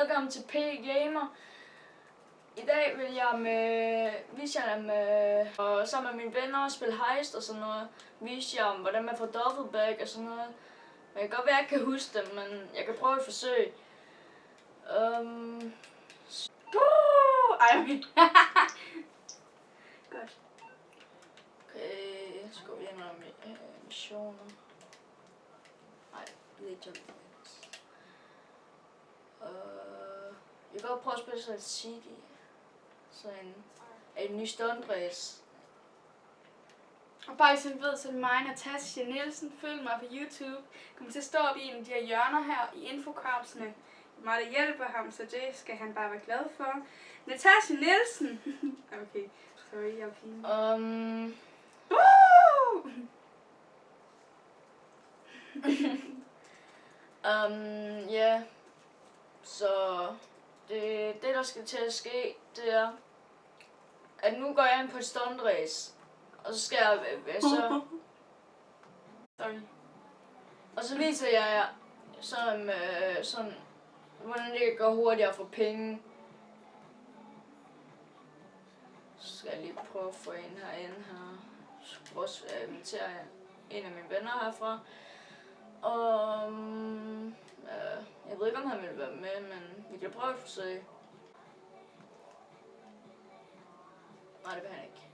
velkommen til P Gamer. I dag vil jeg vise jer og sammen med mine venner spille heist og sådan noget. Vise jer om, hvordan man får duffelbag og sådan noget. Men jeg kan godt være, at jeg ikke kan huske dem, men jeg kan prøve et forsøg. Okay. Godt. Okay, så går vi ind under missioner. Nej, det er ikke jump. Jeg kan godt prøve at spille sådan et CD. Sådan en ny stunt-race. Og bare hvis I ved, så er det mig, Natasha Nielsen. Følg mig på YouTube. Kommer til at stå op i en af de her hjørner her i infokapslerne. Mig, der hjælper ham, så det skal han bare være glad for. Natasha Nielsen! Okay, sorry, jeg er pinlig. Ja. Så det der skal til at ske, det er, at nu går jeg ind på et stunt-race. Og så skal jeg Sorry. Og så viser jeg jer sådan, hvordan det kan gå hurtigere at få penge. Så skal jeg lige prøve at få en herinde her. Så skal jeg også invitere en af mine venner herfra. Og jeg ved ikke, om han vil være med, men vi kan prøve at forsøge. Nej, det vil han ikke.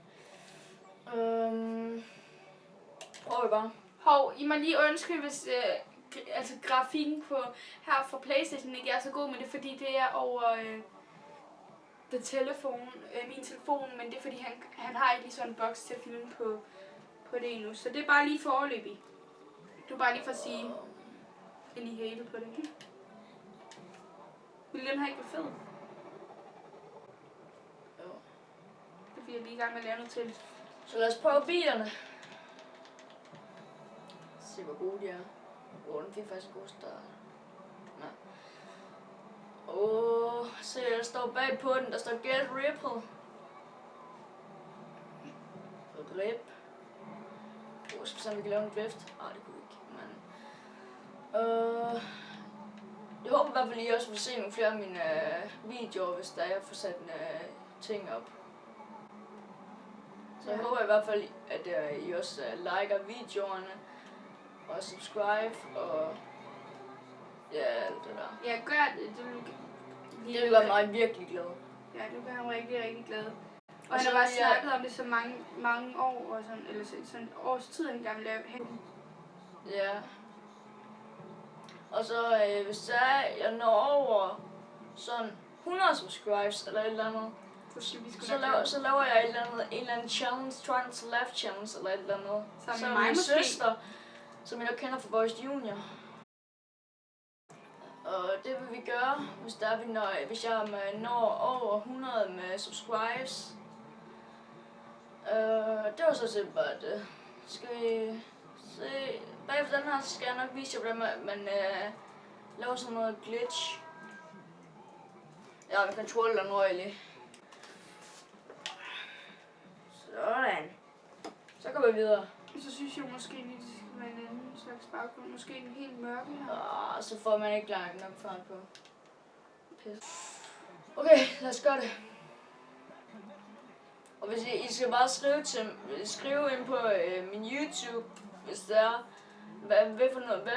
Prøv vi bare. Hov, I må lige undskylde, hvis altså grafikken på her fra PlayStation ikke er så god, men det er fordi det er over min telefon, men det er fordi han har ikke lige sådan en boks til at filme på det endnu, så det er bare lige foreløbig. Du bare lige for at sige en i hele på det. Ville den her ikke være fed? Jo. Det er fordi jeg lige i gang med at lave noget til. Så lad os prøve bilerne. Se hvor gode de er. Den fik faktisk en god start. Se der står bag på den, der står Get Ripple. Rip. Skal vi kan lave en drift? Nej, det kunne vi ikke. Men jeg håber i hvert fald, I også vil se nogle flere af mine videoer, hvis der jeg får sat ting op. Så jeg håber i hvert fald, at I også liker videoerne og subscribe og ja, alt det der. Ja, gør det. Det vil gøre mig virkelig glad. Ja, det gør ham rigtig, rigtig glad. Og han har bare snakket om det så mange år, og sådan, eller sådan et års tid, han gerne vil lave hen. Ja. Og så hvis jeg når over sådan 100 subscribes eller et eller andet, så laver jeg en eller anden challenge, trying to laugh challenge eller et eller andet. Så med min søster, som jeg nok kender fra Voice Junior. Og det vil vi gøre, hvis jeg når over 100 med subscribes. Det var så simpelt bare det. Skal vi se. Bagefter den her, så skal jeg nok vise jer, hvordan man laver sådan noget glitch. Ja, med controller nu egentlig. Sådan. Så går vi videre. Så synes jeg måske lige, det skal være en anden slags baggrund. Måske en helt mørke her. Så får man ikke langt nok fart på. Pis. Okay, lad os gøre det. Og hvis I skal bare skrive ind på min YouTube, hvis det er, hvad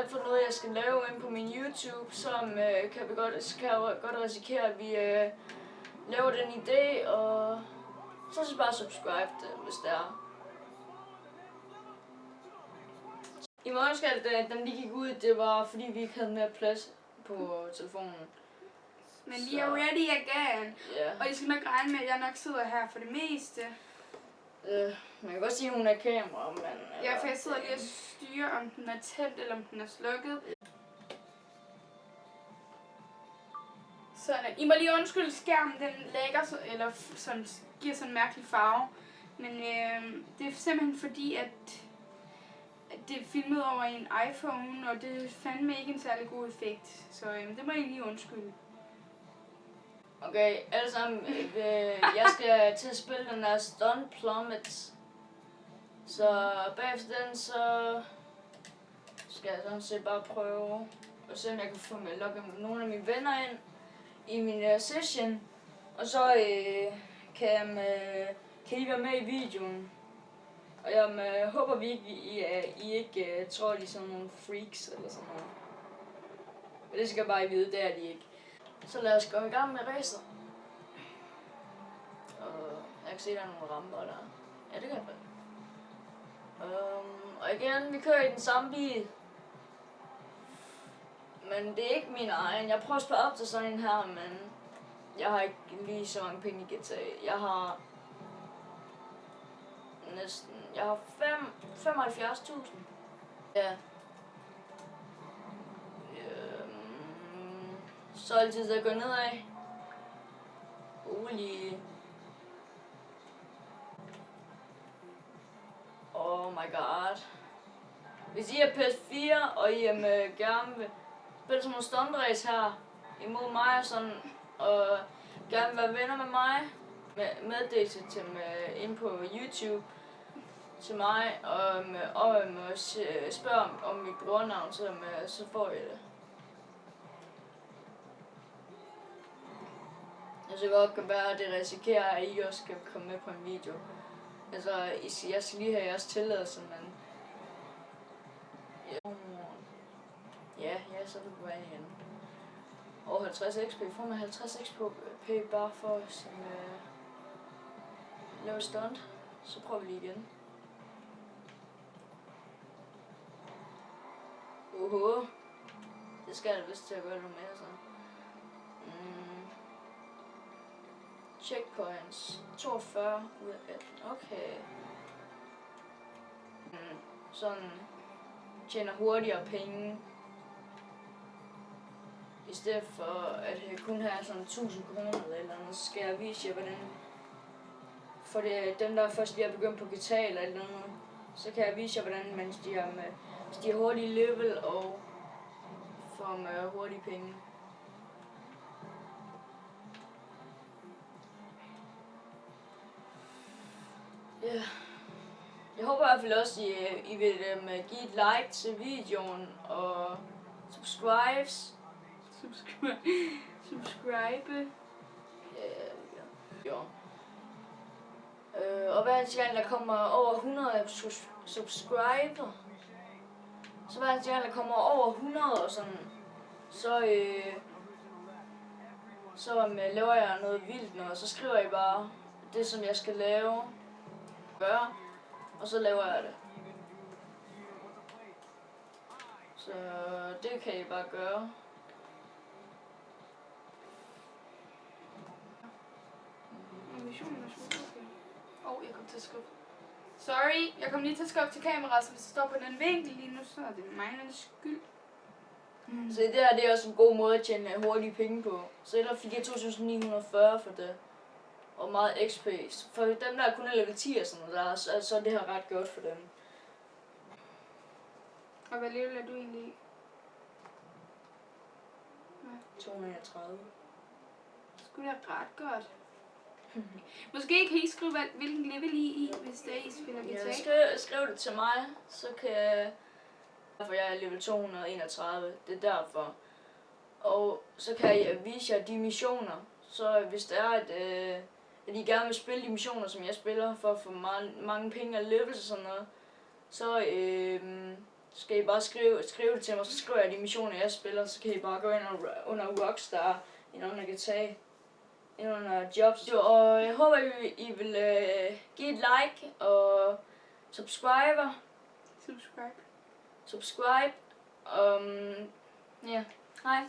for noget jeg skal lave ind på min YouTube, så kan jeg godt risikere, at vi laver den idé, og så skal I bare subscribe det, hvis det er. I må ønske, at den lige gik ud, det var fordi vi ikke havde mere plads på telefonen. Men vi er ready again. Yeah. Og I skal nok regne med, at jeg nok sidder her for det meste. Man kan godt sige, at hun er kamera, men... Ja, for jeg sidder lige og styrer, om den er tændt, eller om den er slukket. Sådan. I må lige undskylde skærmen, den lægger, eller sådan, giver sådan en mærkelig farve. Men det er simpelthen fordi, at det er filmet over en iPhone, og det er fandme ikke en særlig god effekt. Så det må I lige undskylde. Okay, alle sammen, jeg skal til at spille den der Stunt Plummet. Så bagefter den, så skal jeg sådan set bare prøve at se, om jeg kan få logge nogle af mine venner ind i min session, og så kan I være med i videoen. Og jeg håber virkelig, I ikke tror, de er sådan nogle freaks eller sådan noget. Men det skal jeg bare vide, det er de ikke. Så lad os gå i gang med racet. Og jeg kan se, der er nogle ramper der. Ja, det kan jeg godt. Og igen, vi kører i den samme bil. Men det er ikke min egen. Jeg prøver at spare op til sådan en her, men jeg har ikke lige så mange penge i GTA. Jeg har næsten... Jeg har 75.000. Ja. Så altid så går nedad. Rolig. Oh my god. Hvis I er PS4, og I gerne vil spille sådan nogle stuntrace her imod mig og sådan, og gerne vil være venner med mig, meddel til ind på YouTube til mig, og spørg om mit brugernavn, så får I det. Jeg så godt kan være, at det risikerer, at I også skal komme med på en video. Altså, jeg skal lige have jeres tilladelse, men... Ja, så er det på vej igen. Og 50 XP. Får man 50 XP bare for at lave stunt. Så prøver vi lige igen. Det skal jeg vist til at gøre noget mere så. Checkpoints. 42 ud af 18. Okay. Sådan tjener hurtigere penge. I stedet for at jeg kun har sådan 1000 kroner eller andet, så skal jeg vise jer hvordan. For det er dem der først lige er begyndt på GTA eller noget, så kan jeg vise jer hvordan man stiger hurtige level og får hurtige penge. Ja. Jeg håber i hvert fald også, I vil give et like til videoen og subscribe. Ja. Og hver eneste gang der kommer over 100 subscriber, så hver eneste gang der kommer over 100 og sådan, så laver jeg noget vildt noget, så skriver I bare det som jeg skal gøre, og så laver jeg det. Så det kan I bare gøre. Jeg kom til at skubbe. Sorry, jeg kom lige til at skubbe til kameraet, så hvis det står på den vinkel lige nu, så er det mig, der er skyld. Så det her det er også en god måde at tjene hurtige penge på. Så ellers fik jeg 2940 for det. Og meget XP. For dem der kun er level 10 og sådan noget, så er det her ret godt for dem. Og hvad level er du egentlig i? 230. Skulle det ret godt. Måske kan I skrive, hvilken level I hvis det er, I spiller GTA. Ja, skriv det til mig, så kan jeg... For jeg er level 231, det er derfor. Og så kan jeg vise jer de missioner. Så hvis det er, at I gerne vil spille de missioner, som jeg spiller, for at få mange penge og levels og sådan noget, så skal I bare skrive det til mig, så skriver jeg de missioner, jeg spiller, så kan I bare gå ind under Rockstar, under GTA, under Jobs. Og jeg håber, I vil give et like og subscribe. Subscribe. Ja, hej.